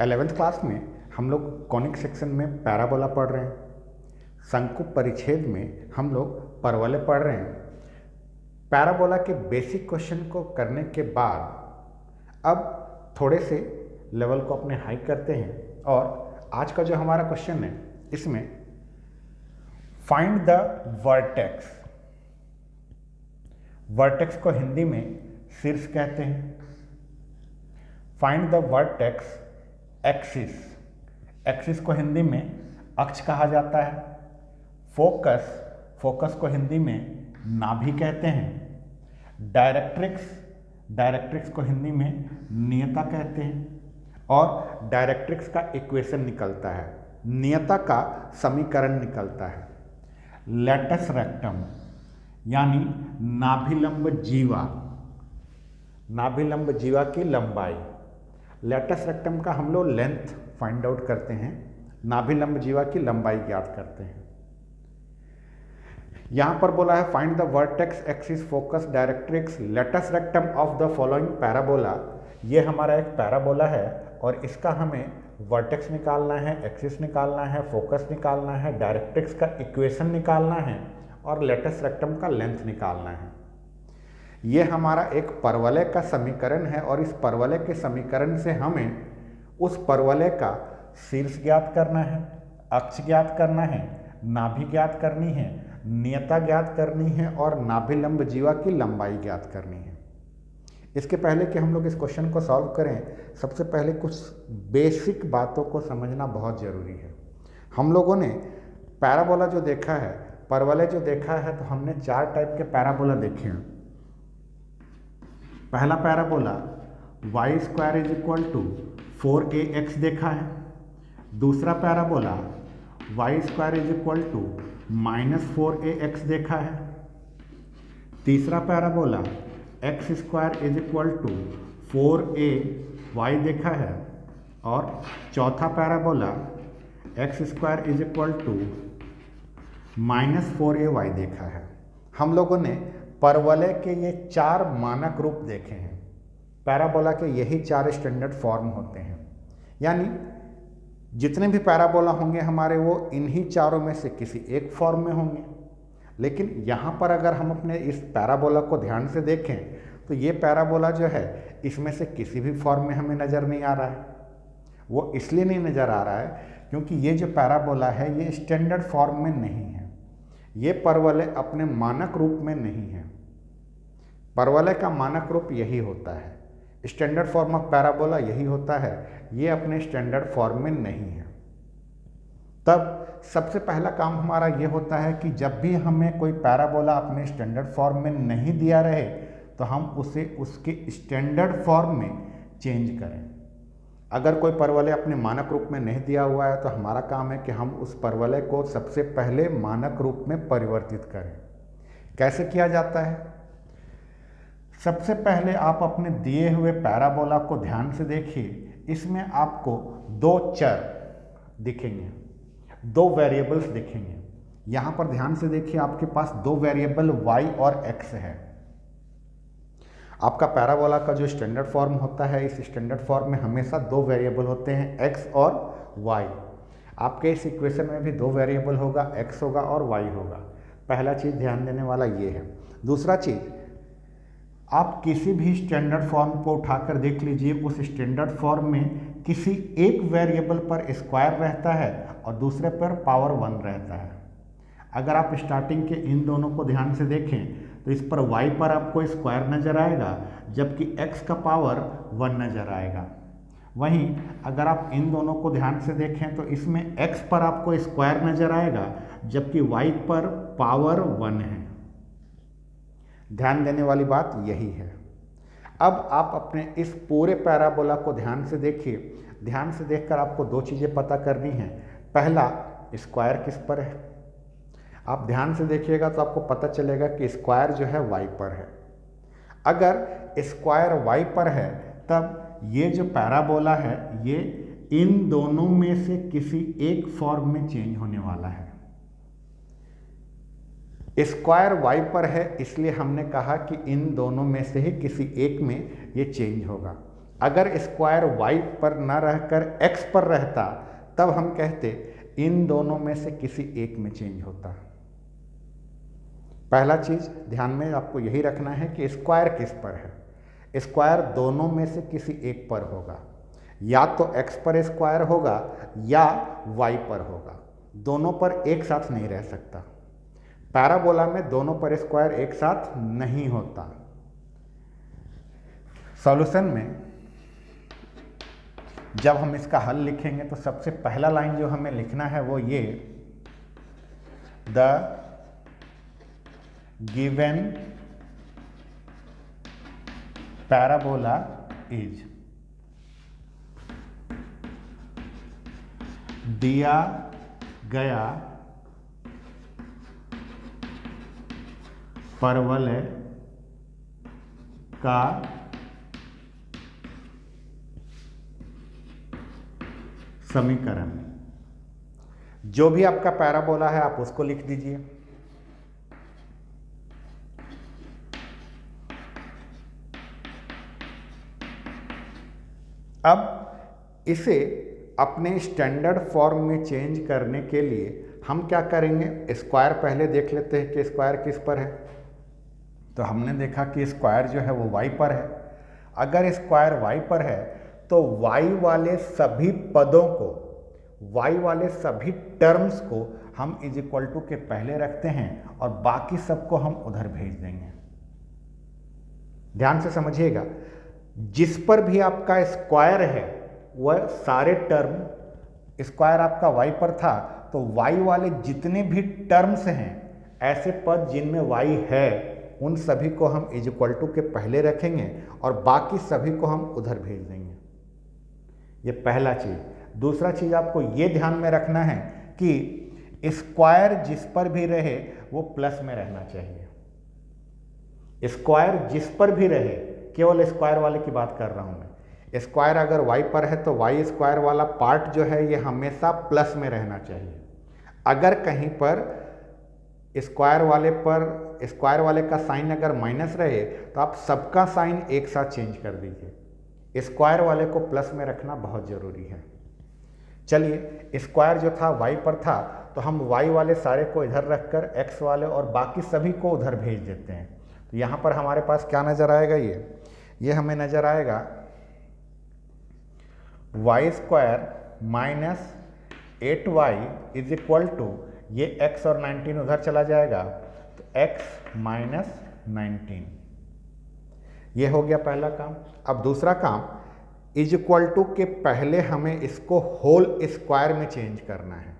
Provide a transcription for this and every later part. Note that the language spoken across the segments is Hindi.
11th क्लास में हम लोग कॉनिक सेक्शन में पैराबोला पढ़ रहे हैं। शंकु परिच्छेद में हम लोग परवलय पढ़ रहे हैं। पैराबोला के बेसिक क्वेश्चन को करने के बाद अब थोड़े से लेवल को अपने हाई करते हैं और आज का जो हमारा क्वेश्चन है इसमें फाइंड द वर्टेक्स। वर्टेक्स को हिंदी में शीर्ष कहते हैं। Find the vertex axis. Axis को हिंदी में अक्ष कहा जाता है। फोकस, फोकस को हिंदी में नाभि कहते हैं। डायरेक्ट्रिक्स, डायरेक्ट्रिक्स को हिंदी में नियता कहते हैं। और डायरेक्ट्रिक्स का इक्वेशन निकलता है, नियता का समीकरण निकलता है। लेटस रेक्टम यानी नाभिलंब जीवा, नाभिलंब जीवा की लंबाई। लेटस रेक्टम का हम लोग लेंथ फाइंड आउट करते हैं, नाभिलंब जीवा की लंबाई ज्ञात करते हैं। यहां पर बोला है find the vertex axis focus directrix latus rectum of the following parabola. ये हमारा एक पैराबोला है और इसका हमें वर्टेक्स निकालना है, एक्सिस निकालना है, फोकस निकालना है, डायरेक्ट्रिक्स का इक्वेशन निकालना है और लेटस रेक्टम का लेंथ निकालना है। ये हमारा एक परवलय का समीकरण है और इस परवलय के समीकरण से हमें उस परवलय का शीर्ष ज्ञात करना है, अक्ष ज्ञात करना है, नाभि ज्ञात करनी है, नियता ज्ञात करनी है और नाभिलंब जीवा की लंबाई ज्ञात करनी है। इसके पहले कि हम लोग इस क्वेश्चन को सॉल्व करें, सबसे पहले कुछ बेसिक बातों को समझना बहुत ज़रूरी है। हम लोगों ने पैराबोला जो देखा है, परवलय जो देखा है, तो हमने 4 टाइप के पैराबोला देखे हैं। पहला पैराबोला y² = 4ax देखा है। दूसरा पैराबोला y² = -4ax देखा है। तीसरा पैराबोला x² = 4ay देखा है और चौथा पैराबोला x² = -4ay देखा है। हम लोगों ने परवलय के ये 4 मानक रूप देखे हैं। पैराबोला के यही 4 स्टैंडर्ड फॉर्म होते हैं, यानी जितने भी पैराबोला होंगे हमारे वो इन्हीं चारों में से किसी एक फॉर्म में होंगे। लेकिन यहाँ पर अगर हम अपने इस पैराबोला को ध्यान से देखें तो ये पैराबोला जो है इसमें से किसी भी फॉर्म में हमें नज़र नहीं आ रहा है। वो इसलिए नहीं नज़र आ रहा है क्योंकि ये जो पैराबोला है ये स्टैंडर्ड फॉर्म में नहीं है। ये परवलय अपने मानक रूप में नहीं है। परवलय का मानक रूप यही होता है, स्टैंडर्ड फॉर्म ऑफ पैराबोला यही होता है। ये अपने स्टैंडर्ड फॉर्म में नहीं है। तब सबसे पहला काम हमारा ये होता है कि जब भी हमें कोई पैराबोला अपने स्टैंडर्ड फॉर्म में नहीं दिया रहे तो हम उसे उसके स्टैंडर्ड फॉर्म में चेंज करें। अगर कोई परवलय अपने मानक रूप में नहीं दिया हुआ है तो हमारा काम है कि हम उस परवलय को सबसे पहले मानक रूप में परिवर्तित करें। कैसे किया जाता है? सबसे पहले आप अपने दिए हुए पैराबोला को ध्यान से देखिए। इसमें आपको 2 चर दिखेंगे, 2 वेरिएबल्स दिखेंगे। यहाँ पर ध्यान से देखिए, आपके पास 2 वेरिएबल y और x है। आपका पैराबोला का जो स्टैंडर्ड फॉर्म होता है, इस स्टैंडर्ड फॉर्म में हमेशा 2 वेरिएबल होते हैं, x और y। आपके इस इक्वेशन में भी 2 वेरिएबल होगा, x होगा और y होगा। पहला चीज़ ध्यान देने वाला ये है। दूसरा चीज़, आप किसी भी स्टैंडर्ड फॉर्म को उठाकर देख लीजिए, उस स्टैंडर्ड फॉर्म में किसी एक वेरिएबल पर स्क्वायर रहता है और दूसरे पर पावर 1 रहता है। अगर आप स्टार्टिंग के इन दोनों को ध्यान से देखें तो इस पर y पर आपको स्क्वायर नज़र आएगा जबकि x का पावर 1 नज़र आएगा। वहीं अगर आप इन दोनों को ध्यान से देखें तो इसमें x पर आपको स्क्वायर नज़र आएगा जबकि y पर पावर 1 है। ध्यान देने वाली बात यही है। अब आप अपने इस पूरे पैराबोला को ध्यान से देखिए। ध्यान से देखकर आपको 2 चीज़ें पता करनी है। पहला, स्क्वायर किस पर है। आप ध्यान से देखिएगा तो आपको पता चलेगा कि स्क्वायर जो है y पर है। अगर स्क्वायर y पर है तब ये जो पैराबोला है ये इन दोनों में से किसी एक फॉर्म में चेंज होने वाला है। स्क्वायर y पर है इसलिए हमने कहा कि इन दोनों में से ही किसी एक में ये चेंज होगा। अगर स्क्वायर y पर न रहकर x पर रहता तब हम कहते इन दोनों में से किसी एक में चेंज होता। पहला चीज ध्यान में आपको यही रखना है कि स्क्वायर किस पर है। स्क्वायर दोनों में से किसी एक पर होगा, या तो x पर स्क्वायर होगा या y पर होगा, दोनों पर एक साथ नहीं रह सकता। पैराबोला में दोनों पर स्क्वायर एक साथ नहीं होता। सॉल्यूशन में जब हम इसका हल लिखेंगे तो सबसे पहला लाइन जो हमें लिखना है वो ये, द गिवन पैराबोला इज, दिया गया परवलय का समीकरण। जो भी आपका पैराबोला है आप उसको लिख दीजिए। अब इसे अपने स्टैंडर्ड फॉर्म में चेंज करने के लिए हम क्या करेंगे, स्क्वायर पहले देख लेते हैं कि स्क्वायर किस पर है। तो हमने देखा कि स्क्वायर जो है वो y पर है। अगर स्क्वायर y पर है तो y वाले सभी पदों को, y वाले सभी टर्म्स को हम इज इक्वल टू के पहले रखते हैं और बाकी सबको हम उधर भेज देंगे। ध्यान से समझिएगा, जिस पर भी आपका स्क्वायर है वह सारे टर्म, स्क्वायर आपका y पर था तो y वाले जितने भी टर्म्स हैं, ऐसे पद जिनमें y है उन सभी को हम इज इक्वल टू के पहले रखेंगे और बाकी सभी को हम उधर भेज देंगे। ये पहला चीज। दूसरा चीज आपको ये ध्यान में रखना है कि स्क्वायर जिस पर भी रहे वो प्लस में रहना चाहिए। स्क्वायर जिस पर भी रहे, केवल स्क्वायर वाले की बात कर रहा हूं मैं। स्क्वायर अगर y पर है तो y स्क्वायर वाला पार्ट जो है ये हमेशा प्लस में रहना चाहिए। अगर कहीं पर स्क्वायर वाले का साइन अगर माइनस रहे तो आप सबका साइन एक साथ चेंज कर दीजिए। स्क्वायर वाले को प्लस में रखना बहुत ज़रूरी है। चलिए, स्क्वायर जो था y पर था तो हम y वाले सारे को इधर रखकर x वाले और बाकी सभी को उधर भेज देते हैं। तो यहाँ पर हमारे पास क्या नज़र आएगा, ये हमें नज़र आएगा y square minus 8y is equal to, ये x और 19 उधर चला जाएगा तो x माइनस 19। ये हो गया पहला काम। अब दूसरा काम, इज इक्वल टू के पहले हमें इसको होल स्क्वायर में चेंज करना है।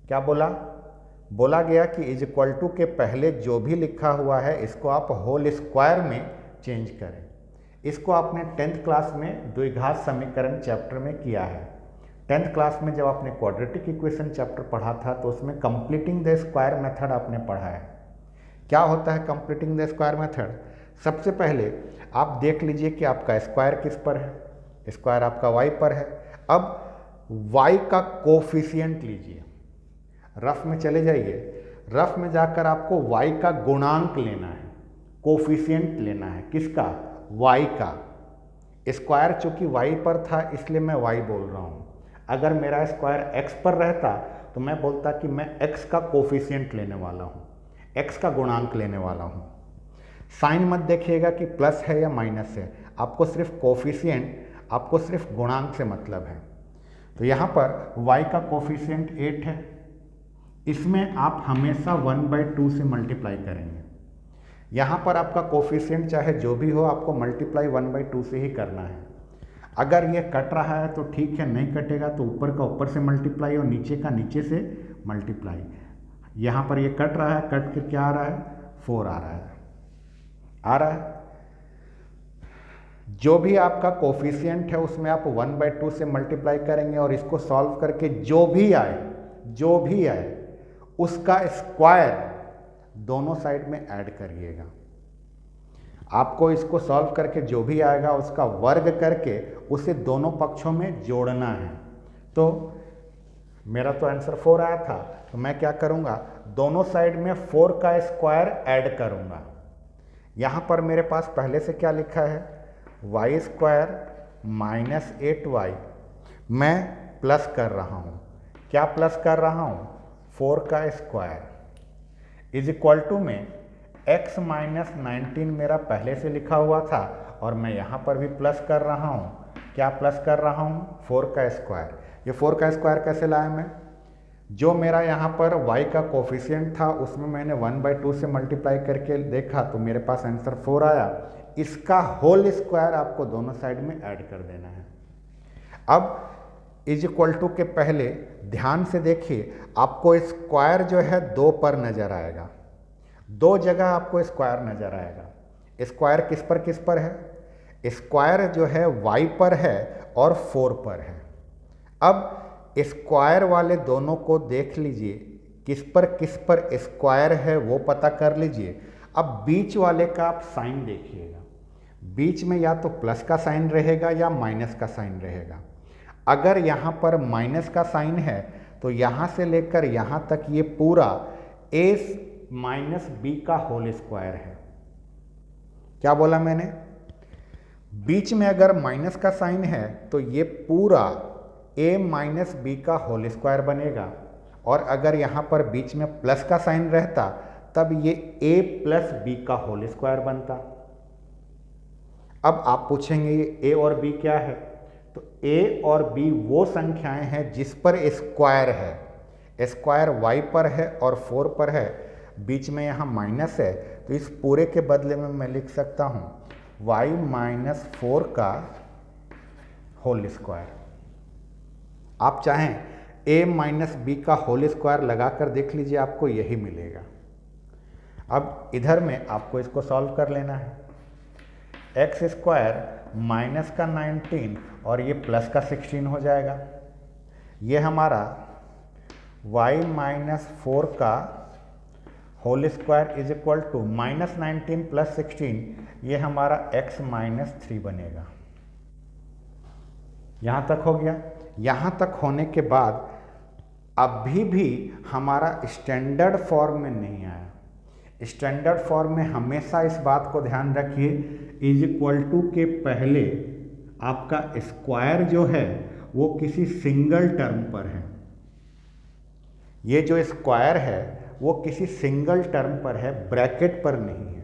क्या बोला गया कि इज इक्वल टू के पहले जो भी लिखा हुआ है इसको आप होल स्क्वायर में चेंज करें। इसको आपने 10th क्लास में द्विघात समीकरण चैप्टर में किया है। 10th क्लास में जब आपने क्वाड्रेटिक इक्वेशन चैप्टर पढ़ा था तो उसमें कंप्लीटिंग द स्क्वायर मेथड आपने पढ़ा है। क्या होता है कंप्लीटिंग द स्क्वायर मेथड? सबसे पहले आप देख लीजिए कि आपका स्क्वायर किस पर है। स्क्वायर आपका y पर है। अब y का कोफिशिएंट लीजिए, रफ में चले जाइए। रफ में जाकर आपको y का गुणांक लेना है, कोफिशिएंट लेना है। किसका? y का। स्क्वायर चूंकि y पर था इसलिए मैं y बोल रहा हूँ। अगर मेरा स्क्वायर x पर रहता तो मैं बोलता कि मैं x का कोफिशिएंट लेने वाला हूँ, x का गुणांक लेने वाला हूँ। साइन मत देखिएगा कि प्लस है या माइनस है, आपको सिर्फ कोफिशिएंट, आपको सिर्फ गुणांक से मतलब है। तो यहाँ पर y का कोफिशिएंट 8 है, इसमें आप हमेशा 1/2 से मल्टीप्लाई करेंगे। यहाँ पर आपका कोफिशिएंट चाहे जो भी हो आपको मल्टीप्लाई 1/2 से ही करना है। अगर ये कट रहा है तो ठीक है, नहीं कटेगा तो ऊपर का ऊपर से मल्टीप्लाई और नीचे का नीचे से मल्टीप्लाई। यहाँ पर ये कट रहा है, कट के क्या आ रहा है? 4 आ रहा है। जो भी आपका कोफिशिएंट है उसमें आप 1/2 से मल्टीप्लाई करेंगे और इसको सॉल्व करके जो भी आए उसका स्क्वायर दोनों साइड में ऐड करिएगा। आपको इसको सॉल्व करके जो भी आएगा उसका वर्ग करके उसे दोनों पक्षों में जोड़ना है। तो मेरा तो आंसर 4 आया था, तो मैं क्या करूँगा, दोनों साइड में 4 का स्क्वायर ऐड करूँगा। यहाँ पर मेरे पास पहले से क्या लिखा है? y स्क्वायर -8y मैं प्लस कर रहा हूँ। क्या प्लस कर रहा हूँ? 4 का स्क्वायर इज इक्वल टू में x - 19 मेरा पहले से लिखा हुआ था और मैं यहाँ पर भी प्लस कर रहा हूँ। क्या प्लस कर रहा हूँ? 4 का स्क्वायर। ये 4 का स्क्वायर कैसे लाया मैं? जो मेरा यहाँ पर y का कोफिशिएंट था उसमें मैंने 1/2 से मल्टीप्लाई करके देखा तो मेरे पास आंसर 4 आया। इसका होल स्क्वायर आपको दोनों साइड में ऐड कर देना है। अब इज इक्वल टू के पहले ध्यान से देखिए, आपको स्क्वायर जो है 2 पर नजर आएगा, 2 जगह आपको स्क्वायर नजर आएगा। स्क्वायर किस पर है? स्क्वायर जो है y पर है और 4 पर है। अब स्क्वायर वाले दोनों को देख लीजिए, किस पर स्क्वायर है वो पता कर लीजिए। अब बीच वाले का आप साइन देखिएगा, बीच में या तो प्लस का साइन रहेगा या माइनस का साइन रहेगा। अगर यहाँ पर माइनस का साइन है तो यहाँ से लेकर यहाँ तक ये पूरा a - b का होल स्क्वायर है। क्या बोला मैंने? बीच में अगर माइनस का साइन है तो ये पूरा a - b का होल स्क्वायर बनेगा, और अगर यहाँ पर बीच में प्लस का साइन रहता तब ये a + b का होल स्क्वायर बनता। अब आप पूछेंगे ये a और b क्या है? तो a और b वो संख्याएं हैं जिस पर स्क्वायर है। स्क्वायर y पर है और 4 पर है, बीच में यहाँ माइनस है, तो इस पूरे के बदले में मैं लिख सकता हूँ y - 4 का होल स्क्वायर। आप चाहें a - b का होल स्क्वायर लगाकर देख लीजिए, आपको यही मिलेगा। अब इधर में आपको इसको सॉल्व कर लेना है। x स्क्वायर माइनस का 19 और ये प्लस का 16 हो जाएगा। ये हमारा y - 4 का whole square is equal to -19 + 16, ये हमारा x - 3 बनेगा। यहाँ तक हो गया। यहाँ तक होने के बाद अभी भी हमारा स्टैंडर्ड फॉर्म में नहीं आया। स्टैंडर्ड फॉर्म में हमेशा इस बात को ध्यान रखिए, इज इक्वल टू के पहले आपका स्क्वायर जो है वो किसी सिंगल टर्म पर है। ये जो स्क्वायर है वो किसी सिंगल टर्म पर है, ब्रैकेट पर नहीं है।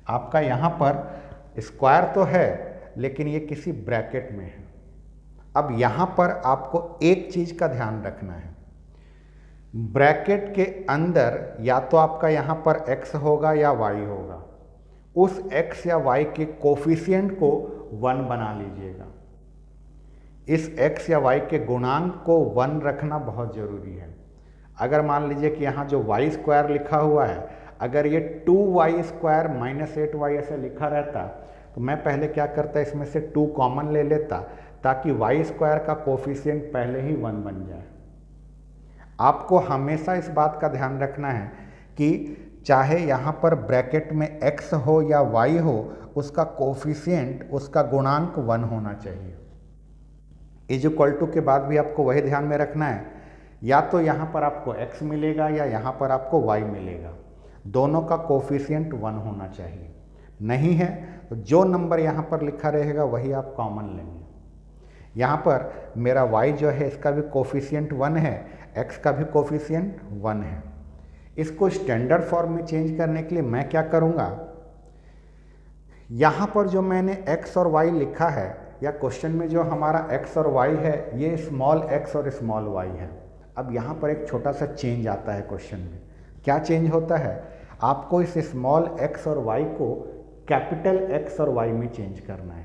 आपका यहाँ पर स्क्वायर तो है लेकिन ये किसी ब्रैकेट में है। अब यहाँ पर आपको एक चीज़ का ध्यान रखना है, ब्रैकेट के अंदर या तो आपका यहाँ पर x होगा या y होगा, उस x या y के कोफिशिएंट को 1 बना लीजिएगा। इस x या y के गुणांक को 1 रखना बहुत ज़रूरी है। अगर मान लीजिए कि यहाँ जो y स्क्वायर लिखा हुआ है, अगर ये 2y स्क्वायर -8y ऐसे लिखा रहता तो मैं पहले क्या करता, इसमें से 2 कॉमन ले लेता ताकि y स्क्वायर का कोफिशिएंट पहले ही 1 बन जाए। आपको हमेशा इस बात का ध्यान रखना है कि चाहे यहाँ पर ब्रैकेट में x हो या y हो, उसका कोफिशिएंट, उसका गुणांक 1 होना चाहिए। इज इक्वल टू के बाद भी आपको वही ध्यान में रखना है, या तो यहाँ पर आपको x मिलेगा या यहाँ पर आपको y मिलेगा, दोनों का कोफिशिएंट 1 होना चाहिए। नहीं है तो जो नंबर यहाँ पर लिखा रहेगा वही आप कॉमन लेंगे। यहाँ पर मेरा y जो है इसका भी कोफिशिएंट 1 है, x का भी कोफिशिएंट 1 है। इसको स्टैंडर्ड फॉर्म में चेंज करने के लिए मैं क्या करूँगा, यहाँ पर जो मैंने x और y लिखा है या क्वेश्चन में जो हमारा x और y है, ये स्मॉल x और स्मॉल y है। अब यहाँ पर एक छोटा सा चेंज आता है क्वेश्चन में। क्या चेंज होता है? आपको इस स्मॉल x और y को कैपिटल X और Y में चेंज करना है।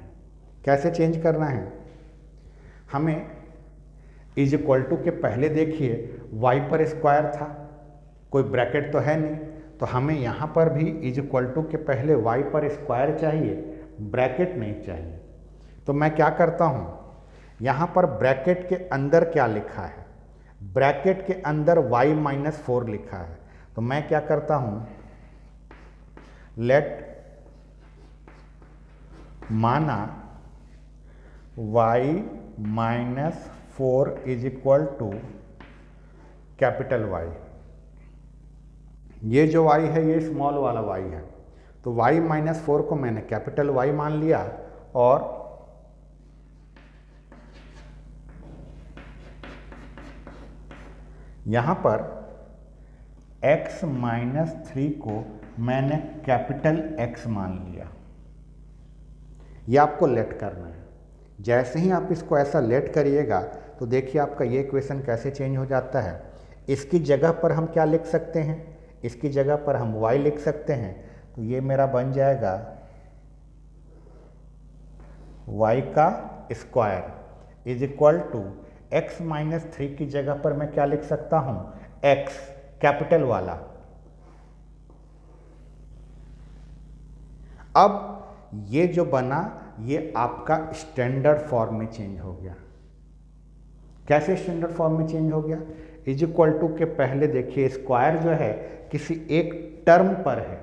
कैसे चेंज करना है? हमें इज इक्वल टू के पहले देखिए y पर स्क्वायर था, कोई ब्रैकेट तो है नहीं, तो हमें यहाँ पर भी इज इक्वल टू के पहले y पर स्क्वायर चाहिए, ब्रैकेट नहीं चाहिए। तो मैं क्या करता हूँ, यहाँ पर ब्रैकेट के अंदर क्या लिखा है, ब्रैकेट के अंदर y - 4 लिखा है, तो मैं क्या करता हूँ, लेट माना y - 4 is equal to capital Y। ये जो y है ये स्मॉल वाला y है, तो y - 4 को मैंने कैपिटल Y मान लिया और यहाँ पर x माइनस 3 को मैंने कैपिटल X मान लिया। ये आपको लेट करना है। जैसे ही आप इसको ऐसा लेट करिएगा तो देखिए आपका ये इक्वेशन कैसे चेंज हो जाता है। इसकी जगह पर हम क्या लिख सकते हैं, इसकी जगह पर हम y लिख सकते हैं। तो ये मेरा बन जाएगा y का square is equal to x minus 3 की जगह पर मैं क्या लिख सकता हूँ, x कैपिटल वाला। अब ये जो बना ये आपका स्टैंडर्ड फॉर्म में चेंज हो गया। कैसे स्टैंडर्ड फॉर्म में चेंज हो गया, इज इक्वल टू के पहले देखिए स्क्वायर जो है किसी एक टर्म पर है,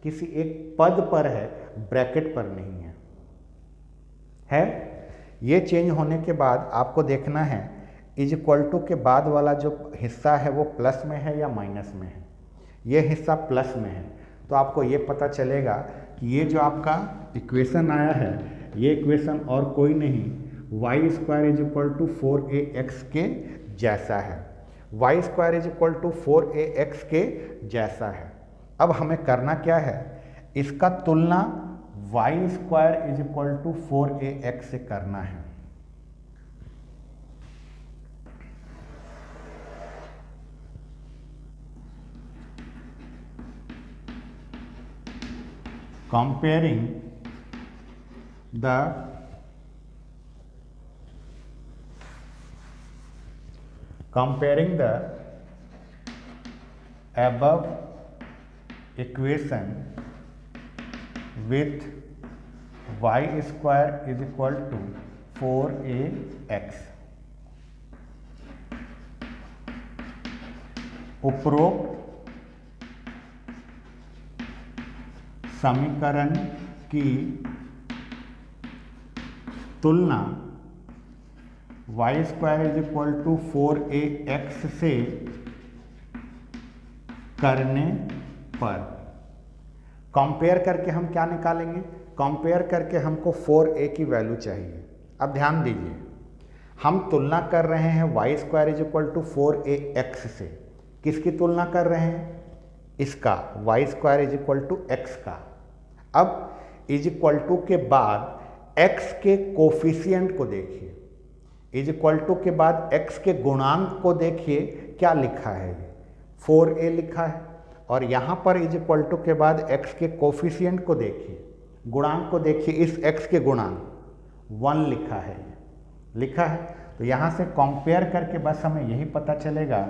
किसी एक पद पर है, ब्रैकेट पर नहीं है। ये चेंज होने के बाद आपको देखना है इज इक्वल टू के बाद वाला जो हिस्सा है वो प्लस में है या माइनस में है। ये हिस्सा प्लस में है तो आपको ये पता चलेगा कि ये जो आपका इक्वेशन आया है ये इक्वेशन और कोई नहीं Y square is equal to 4ax के जैसा है। Y square is equal to 4ax के जैसा है। अब हमें करना क्या है, इसका तुलना Y square is equal to 4ax से करना है। Comparing the above equation with y square is equal to 4ax। उपरोक्त समीकरण की तुलना Y square is equal to 4ax से करने पर कंपेयर करके हम क्या निकालेंगे, कंपेयर करके हमको 4a की वैल्यू चाहिए। अब ध्यान दीजिए हम तुलना कर रहे हैं Y square is equal to 4ax से। किसकी तुलना कर रहे हैं, इसका Y square is equal to X का। अब इज इक्वल टू के बाद x के कोफिशिएंट को देखिए, इज इक्वल टू के बाद x के गुणांक को देखिए, क्या लिखा है, ये 4a लिखा है। और यहाँ पर इज इक्वल टू के बाद x के कोफिशिएंट को देखिए, गुणांक को देखिए, इस x के गुणांक 1 लिखा है, लिखा है। तो यहाँ से कंपेयर करके बस हमें यही पता चलेगा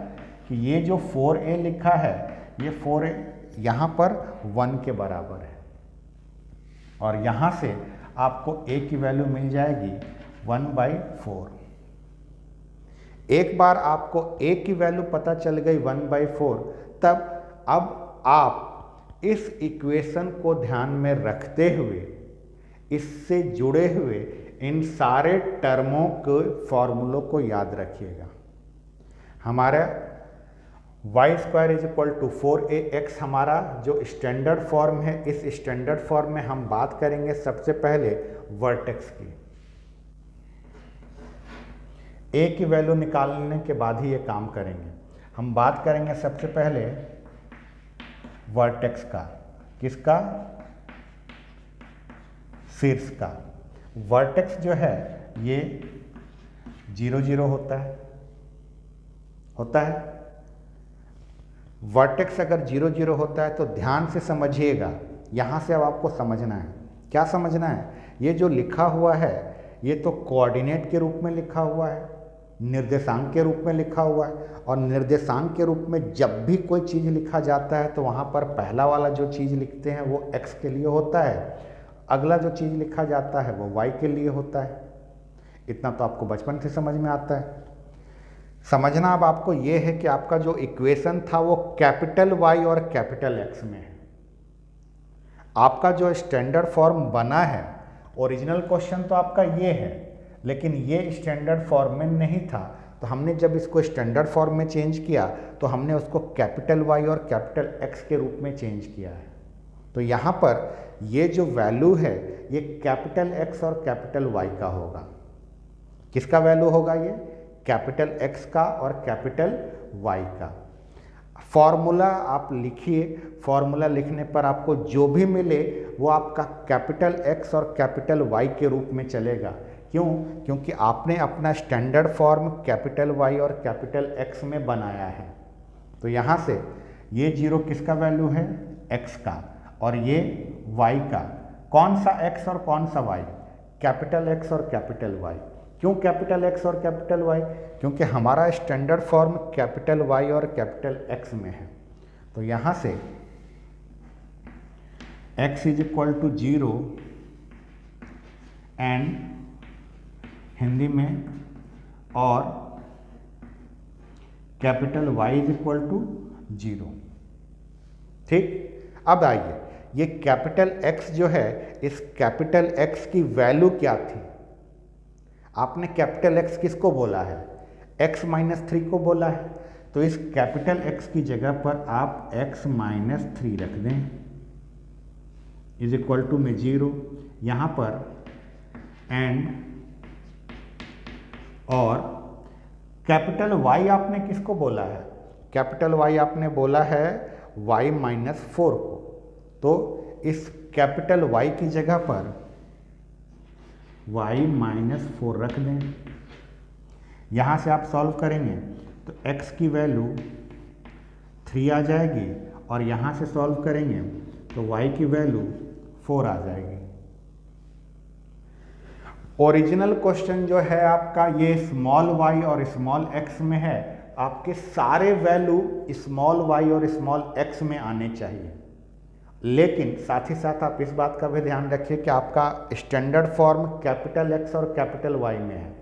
कि ये जो 4a लिखा है ये 4a यहाँ पर 1 के बराबर है। और यहाँ से आपको a की वैल्यू मिल जाएगी 1/4। एक बार आपको a की वैल्यू पता चल गई 1/4, तब अब आप इस इक्वेशन को ध्यान में रखते हुए इससे जुड़े हुए इन सारे टर्मों के फॉर्मूलों को याद रखिएगा। हमारा Y square is equal to 4ax हमारा जो स्टैंडर्ड फॉर्म है, इस स्टैंडर्ड फॉर्म में हम बात करेंगे सबसे पहले वर्टेक्स की। a की वैल्यू निकालने के बाद ही ये काम करेंगे। हम बात करेंगे सबसे पहले वर्टेक्स का, किसका, शीर्ष का। वर्टेक्स जो है ये 0 0 होता है। वर्टेक्स अगर 0 0 होता है तो ध्यान से समझिएगा, यहाँ से अब आपको समझना है। क्या समझना है, ये जो लिखा हुआ है ये तो कोऑर्डिनेट के रूप में लिखा हुआ है, निर्देशांक के रूप में लिखा हुआ है। और निर्देशांक के रूप में जब भी कोई चीज़ लिखा जाता है तो वहाँ पर पहला वाला जो चीज़ लिखते हैं वो x के लिए होता है, अगला जो चीज़ लिखा जाता है वो y के लिए होता है। इतना तो आपको बचपन से समझ में आता है। समझना अब आपको ये है कि आपका जो इक्वेशन था वो कैपिटल Y और कैपिटल X में है। आपका जो स्टैंडर्ड फॉर्म बना है, ओरिजिनल क्वेश्चन तो आपका ये है, लेकिन ये स्टैंडर्ड फॉर्म में नहीं था। तो हमने जब इसको स्टैंडर्ड फॉर्म में चेंज किया तो हमने उसको कैपिटल Y और कैपिटल X के रूप में चेंज किया है। तो यहाँ पर ये जो वैल्यू है ये कैपिटल X और कैपिटल Y का होगा। किसका वैल्यू होगा ये, कैपिटल X का और कैपिटल वाई का। फॉर्मूला आप लिखिए, फॉर्मूला लिखने पर आपको जो भी मिले वो आपका कैपिटल एक्स और कैपिटल वाई के रूप में चलेगा। क्यों? क्योंकि आपने अपना स्टैंडर्ड फॉर्म कैपिटल वाई और कैपिटल एक्स में बनाया है। तो यहाँ से ये जीरो किसका वैल्यू है? एक्स का, और ये वाई का। कौन सा एक्स और कौन सा वाई? कैपिटल एक्स और कैपिटल वाई। क्यों कैपिटल एक्स और कैपिटल वाई? क्योंकि हमारा स्टैंडर्ड फॉर्म कैपिटल वाई और कैपिटल एक्स में है। तो यहाँ से x is equal to 0 and Hindi में, और capital y is equal to 0। ठीक, अब आइए, ये कैपिटल X जो है, इस कैपिटल X की वैल्यू क्या थी? आपने कैपिटल X किसको बोला है? x माइनस 3 को बोला है। तो इस कैपिटल X की जगह पर आप x माइनस 3 रख दें, इज इक्वल टू में 0 यहाँ पर, एंड, और कैपिटल Y आपने किसको बोला है? कैपिटल Y आपने बोला है y माइनस 4 को। तो इस कैपिटल Y की जगह पर y माइनस 4 रख दें। यहाँ से आप सॉल्व करेंगे तो x की वैल्यू 3 आ जाएगी, और यहाँ से सॉल्व करेंगे तो y की वैल्यू 4 आ जाएगी। ओरिजिनल क्वेश्चन जो है आपका ये स्मॉल y और स्मॉल x में है। आपके सारे वैल्यू स्मॉल y और स्मॉल x में आने चाहिए, लेकिन साथ ही साथ आप इस बात का भी ध्यान रखिए कि आपका स्टैंडर्ड फॉर्म कैपिटल X और कैपिटल Y में है।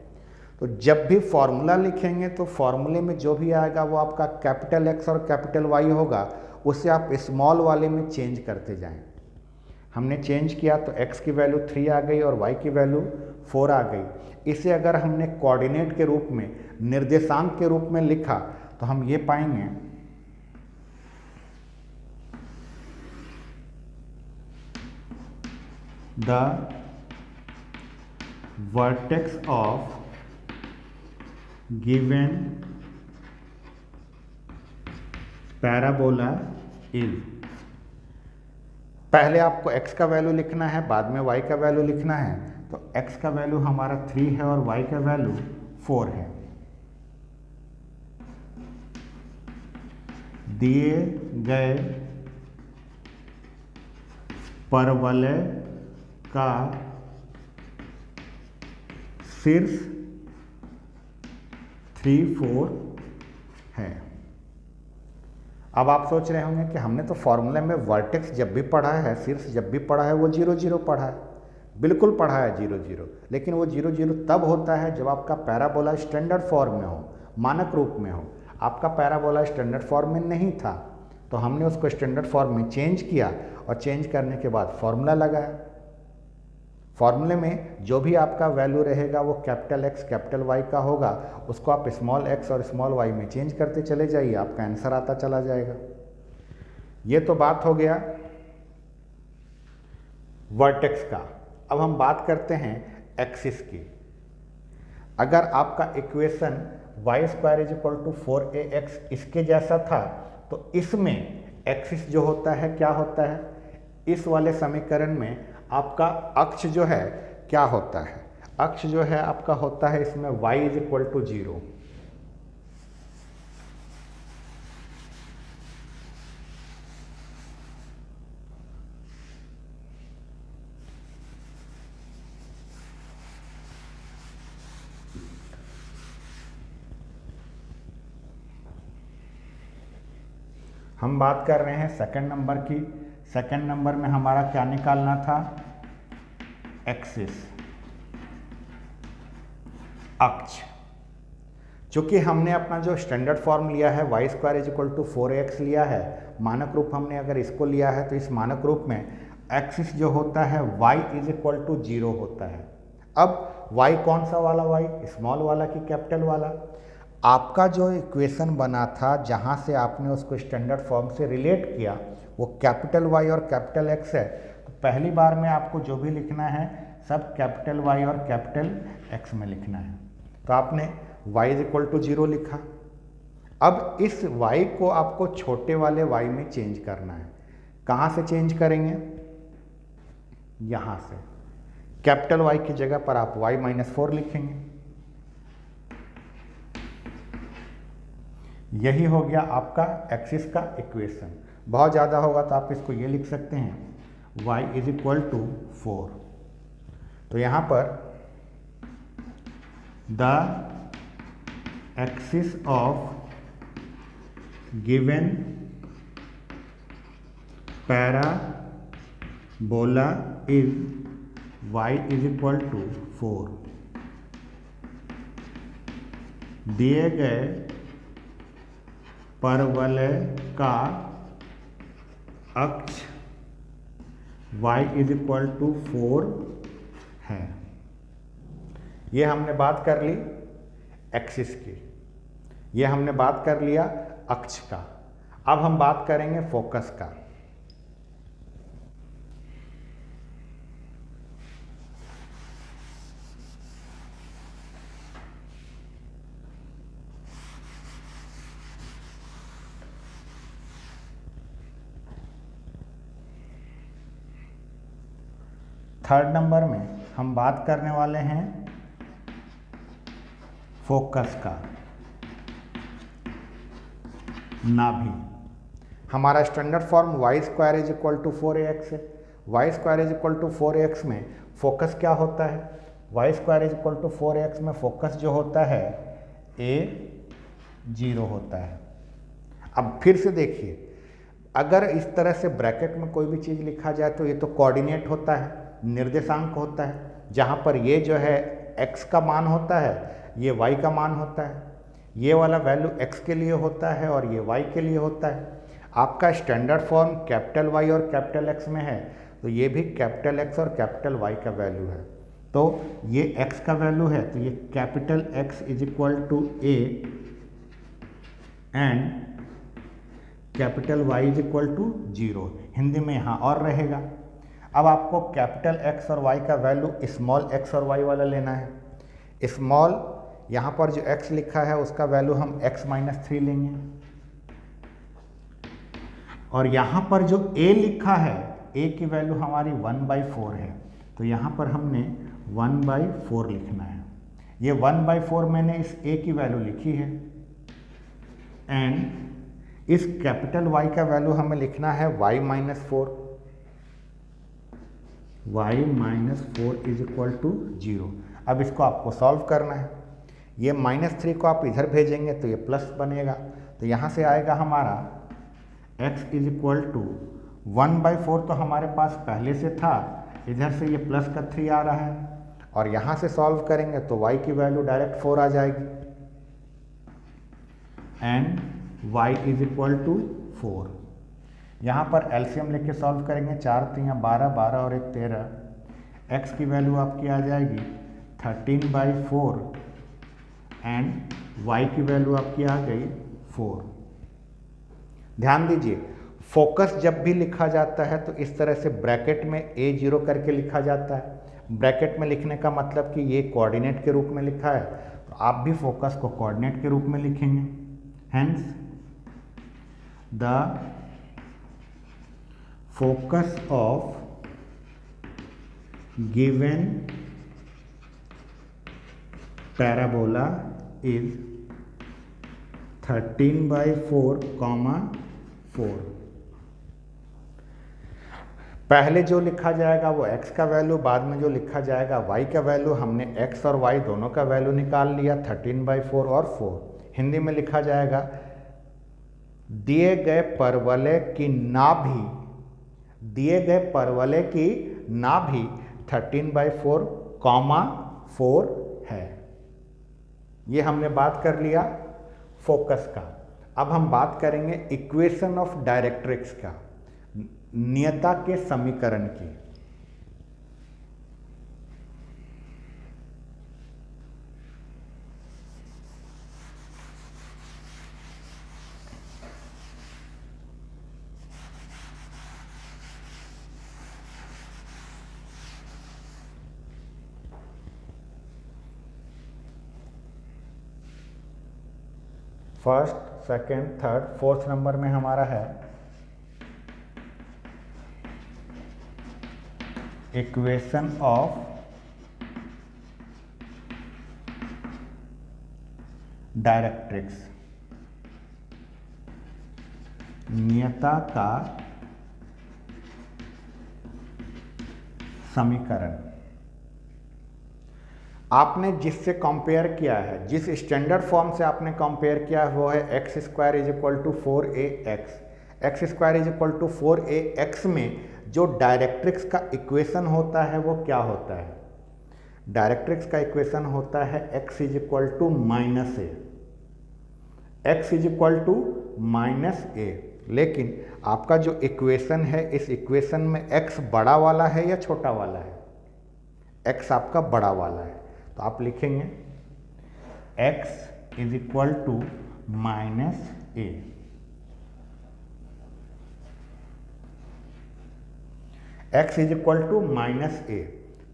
तो जब भी फॉर्मूला लिखेंगे तो फॉर्मूले में जो भी आएगा वो आपका कैपिटल X और कैपिटल Y होगा, उसे आप स्मॉल वाले में चेंज करते जाएं। हमने चेंज किया तो x की वैल्यू 3 आ गई और y की वैल्यू 4 आ गई। इसे अगर हमने कोऑर्डिनेट के रूप में, निर्देशांक के रूप में लिखा तो हम ये पाएंगे the vertex of given parabola is. पहले आपको x का वैल्यू लिखना है, बाद में y का वैल्यू लिखना है। तो x का वैल्यू हमारा 3 है और y का वैल्यू 4 है। दिए गए परवलय का शीर्ष 3, 4 है। अब आप सोच रहे होंगे कि हमने तो फॉर्मूले में वर्टेक्स जब भी पढ़ा है, शीर्ष जब भी पढ़ा है, वो 0, 0 पढ़ा है। बिल्कुल पढ़ा है 0, 0, लेकिन वो 0, 0 तब होता है जब आपका पैराबोला स्टैंडर्ड फॉर्म में हो, मानक रूप में हो। आपका पैराबोला स्टैंडर्ड फॉर्म में नहीं था, तो हमने उसको स्टैंडर्ड फॉर्म में चेंज किया, और चेंज करने के बाद फॉर्मूला लगाया। फॉर्मूले में जो भी आपका वैल्यू रहेगा वो कैपिटल X कैपिटल Y का होगा, उसको आप स्मॉल x और स्मॉल y में चेंज करते चले जाइए, आपका आंसर आता चला जाएगा। ये तो बात हो गया वर्टेक्स का। अब हम बात करते हैं एक्सिस की। अगर आपका equation y² is equal to 4ax इसके जैसा था, तो इसमें एक्सिस जो होता है क्या होता है? इस वाले समीकरण में आपका अक्ष जो है क्या होता है? अक्ष जो है आपका होता है इसमें y इज इक्वल टू 0। हम बात कर रहे हैं सेकंड नंबर की। सेकंड नंबर में हमारा क्या निकालना था? एक्सिस, अक्ष। चूंकि हमने अपना जो स्टैंडर्ड फॉर्म लिया है y² is equal to 4ax लिया है, मानक रूप हमने अगर इसको लिया है, तो इस मानक रूप में एक्सिस जो होता है y इज इक्वल टू 0 होता है। अब y कौन सा वाला y? स्मॉल वाला कि कैपिटल वाला? आपका जो इक्वेशन बना था, जहाँ से आपने उसको स्टैंडर्ड फॉर्म से रिलेट किया, वो कैपिटल Y और कैपिटल X है। तो पहली बार में आपको जो भी लिखना है सब कैपिटल Y और कैपिटल X में लिखना है। तो आपने y इज इक्वल टू 0 लिखा। अब इस y को आपको छोटे वाले y में चेंज करना है। कहाँ से चेंज करेंगे? यहाँ से। कैपिटल Y की जगह पर आप y-4 लिखेंगे। यही हो गया आपका एक्सिस का इक्वेशन। बहुत ज़्यादा होगा तो आप इसको ये लिख सकते हैं y = 4। तो यहाँ पर the axis of given parabola is y = 4। दिए गए परवलय का अक्ष y = 4 है। ये हमने बात कर ली एक्सिस की, ये हमने बात कर लिया अक्ष का। अब हम बात करेंगे फोकस का। थर्ड नंबर में हम बात करने वाले हैं फोकस का। नाभि। हमारा स्टैंडर्ड फॉर्म y² = 4ax है। y² = 4ax में फोकस क्या होता है? y² = 4ax में फोकस जो होता है a0 होता है। अब फिर से देखिए, अगर इस तरह से ब्रैकेट में कोई भी चीज़ लिखा जाए तो ये तो कोऑर्डिनेट होता है, निर्देशांक होता है, जहाँ पर ये जो है x का मान होता है, ये y का मान होता है, ये वाला वैल्यू x के लिए होता है और ये y के लिए होता है। आपका स्टैंडर्ड फॉर्म कैपिटल Y और कैपिटल X में है, तो ये भी कैपिटल X और कैपिटल Y का वैल्यू है। तो ये x का वैल्यू है, तो ये capital X = a and capital Y = 0। Hindi में यहाँ और रहेगा। अब आपको कैपिटल X और Y का वैल्यू स्मॉल x और y वाला लेना है। स्मॉल यहाँ पर जो x लिखा है उसका वैल्यू हम x-3 लेंगे, और यहाँ पर जो a लिखा है a की वैल्यू हमारी 1/4 है, तो यहाँ पर हमने 1/4 लिखना है। ये 1/4 मैंने इस a की वैल्यू लिखी है, एंड इस कैपिटल Y का वैल्यू हमें लिखना है y-4। y-4 = 0। अब इसको आपको सॉल्व करना है। ये -3 को आप इधर भेजेंगे तो ये प्लस बनेगा, तो यहाँ से आएगा हमारा x = 1/4 तो हमारे पास पहले से था, इधर से ये प्लस का 3 आ रहा है, और यहाँ से सॉल्व करेंगे तो y की वैल्यू डायरेक्ट 4 आ जाएगी, एंड y = 4। यहाँ पर एलसीएम लेके सॉल्व करेंगे, 4 × 3 = 12, 12 और 1 13। x की वैल्यू आपकी आ जाएगी 13/4 एंड y की वैल्यू आपकी आ गई 4। ध्यान दीजिए, फोकस जब भी लिखा जाता है तो इस तरह से ब्रैकेट में a0 करके लिखा जाता है। ब्रैकेट में लिखने का मतलब कि ये कोऑर्डिनेट के रूप में लिखा है, तो आप भी फोकस को कोऑर्डिनेट के रूप में लिखेंगे। Hence the focus of given parabola is 13/4, 4। पहले जो लिखा जाएगा वो x का वैल्यू, बाद में जो लिखा जाएगा y का वैल्यू। हमने x और y दोनों का वैल्यू निकाल लिया, 13/4 और 4। हिंदी में लिखा जाएगा दिए गए परवलय की नाभि, दिए गए परवलय की नाभि 13/4, 4 है। ये हमने बात कर लिया फोकस का। अब हम बात करेंगे इक्वेशन ऑफ डायरेक्ट्रिक्स का, नियता के समीकरण की। First second, third, fourth number में हमारा है इक्वेशन ऑफ डायरेक्ट्रिक्स, नियता का समीकरण। आपने जिससे कंपेयर किया है, जिस स्टैंडर्ड फॉर्म से आपने कंपेयर किया है वो है X square is equal to 4ax। X square is equal to 4ax में जो डायरेक्ट्रिक्स का इक्वेशन होता है वो क्या होता है? डायरेक्ट्रिक्स का इक्वेशन होता है x is equal to minus A, X is equal to minus A. लेकिन आपका जो इक्वेशन है, इस इक्वेशन में x बड़ा वाला है या छोटा वाला है? x आपका बड़ा वाला है, तो आप लिखेंगे x is equal to minus A. x is equal to minus A.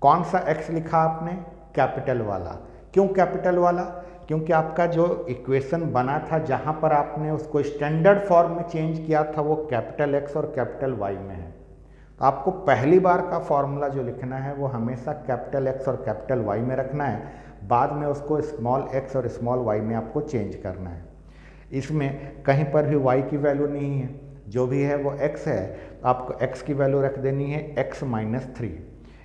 कौन सा x लिखा आपने? कैपिटल वाला। क्यों कैपिटल वाला? क्योंकि आपका जो इक्वेशन बना था, जहां पर आपने उसको स्टैंडर्ड फॉर्म में चेंज किया था, वो कैपिटल X और कैपिटल Y में है। तो आपको पहली बार का फॉर्मूला जो लिखना है वो हमेशा कैपिटल X और कैपिटल Y में रखना है, बाद में उसको स्मॉल x और स्मॉल y में आपको चेंज करना है। इसमें कहीं पर भी y की वैल्यू नहीं है, जो भी है वो x है, तो आपको x की वैल्यू रख देनी है x माइनस 3।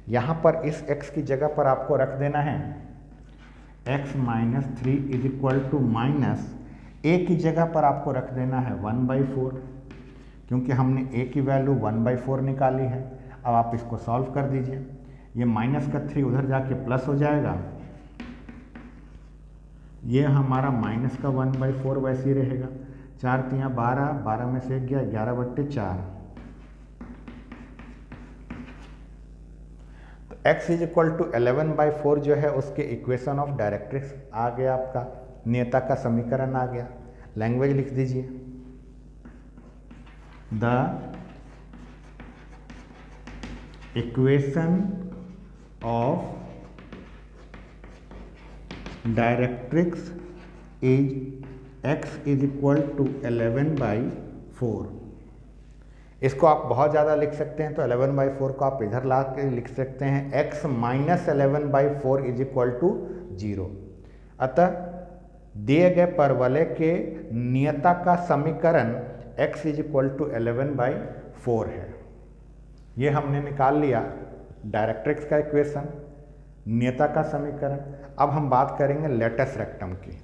यहाँ पर इस x की जगह पर आपको रख देना है x minus 3 is equal to minus a की जगह पर आपको रख देना है 1/4, क्योंकि हमने a की वैल्यू 1/4 निकाली है। अब आप इसको सॉल्व कर दीजिए, ये माइनस का 3 उधर जाके प्लस हो जाएगा, ये हमारा माइनस का 1/4 वैसे ही रहेगा। 4 3 12, 12 में से 1 गया, 11/4। तो x इज इक्वल टू 11/4 जो है उसके इक्वेशन ऑफ डायरेक्ट्रिक्स आ गया, आपका नियता का समीकरण आ गया। लैंग्वेज लिख दीजिए, the equation of directrix is x is equal to 11/4। इसको आप बहुत ज़्यादा लिख सकते हैं, तो 11/4 को आप इधर ला के लिख सकते हैं x minus 11/4 is equal to 0। अतः दिए गए परवलय के नियता का समीकरण x इज इक्वल टू 11/4 है। ये हमने निकाल लिया डायरेक्ट्रिक्स का इक्वेशन, नियता का समीकरण। अब हम बात करेंगे लेटस रेक्टम की।